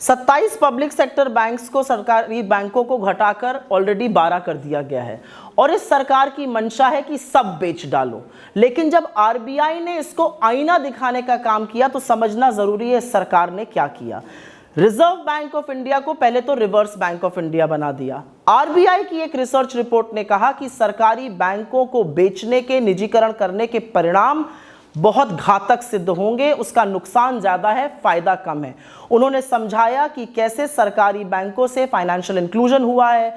27 public sector banks को सरकारी बैंकों को घटाकर ऑलरेडी 12 कर दिया गया है और इस सरकार की मंशा है कि सब बेच डालो। लेकिन जब आरबीआई ने इसको आईना दिखाने का काम किया तो समझना जरूरी है इस सरकार ने क्या किया। रिजर्व बैंक ऑफ इंडिया को पहले तो रिवर्स बैंक ऑफ इंडिया बना दिया। आरबीआई की एक रिसर्च रिपोर्ट ने कहा कि सरकारी बैंकों को बेचने के, निजीकरण करने के परिणाम बहुत घातक सिद्ध होंगे, उसका नुकसान ज्यादा है, फायदा कम है। उन्होंने समझाया कि कैसे सरकारी बैंकों से फाइनेंशियल इंक्लूजन हुआ है,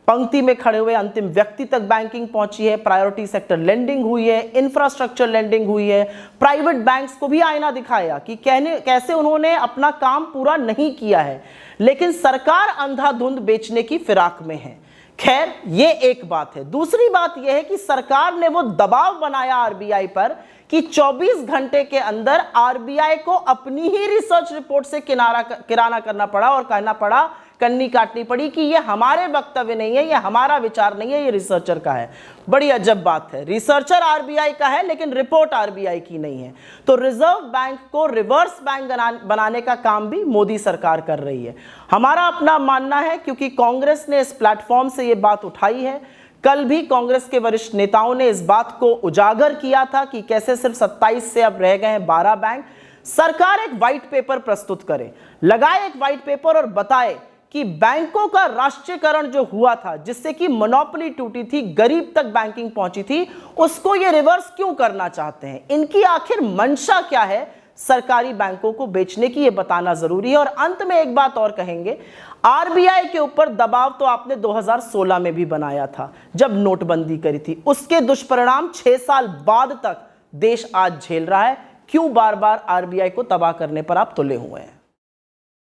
पंक्ति में खड़े हुए अंतिम व्यक्ति तक बैंकिंग पहुंची है, प्रायोरिटी सेक्टर लेंडिंग हुई है, इंफ्रास्ट्रक्चर लेंडिंग हुई है। प्राइवेट बैंक्स को भी आईना दिखाया कि कैसे उन्होंने अपना काम पूरा नहीं किया है, लेकिन सरकार अंधाधुंध बेचने की फिराक में है। खैर, ये एक बात है। दूसरी बात यह है कि सरकार ने वो दबाव बनाया आरबीआई पर कि 24 घंटे के अंदर आरबीआई को अपनी ही रिसर्च रिपोर्ट से किराना करना पड़ा और कहना पड़ा, कन्नी काटनी पड़ी कि ये हमारे वक्तव्य नहीं है, ये हमारा विचार नहीं है, ये रिसर्चर का है। बड़ी अजब बात है, रिसर्चर आरबीआई का है लेकिन रिपोर्ट आरबीआई की नहीं है। तो रिजर्व बैंक को रिवर्स बैंक बनाने का काम भी मोदी सरकार कर रही है। हमारा अपना मानना है, क्योंकि कांग्रेस ने इस प्लेटफॉर्म से ये बात उठाई है। कल भी कांग्रेस के वरिष्ठ नेताओं ने इस बात को उजागर किया था कि कैसे सिर्फ 27 से अब रह गए हैं 12 बैंक। सरकार एक व्हाइट पेपर प्रस्तुत करे, लगाए एक व्हाइट पेपर और बताए कि बैंकों का राष्ट्रीयकरण जो हुआ था, जिससे कि मोनोपोली टूटी थी, गरीब तक बैंकिंग पहुंची थी, उसको ये रिवर्स क्यों करना चाहते हैं, इनकी आखिर मंशा क्या है सरकारी बैंकों को बेचने की, ये बताना जरूरी है। और अंत में एक बात और कहेंगे, आरबीआई के ऊपर दबाव तो आपने 2016 में भी बनाया था जब नोटबंदी करी थी। उसके दुष्परिणाम 6 साल बाद तक देश आज झेल रहा है। क्यों बार बार आरबीआई को तबाह करने पर आप तुले हुए हैं?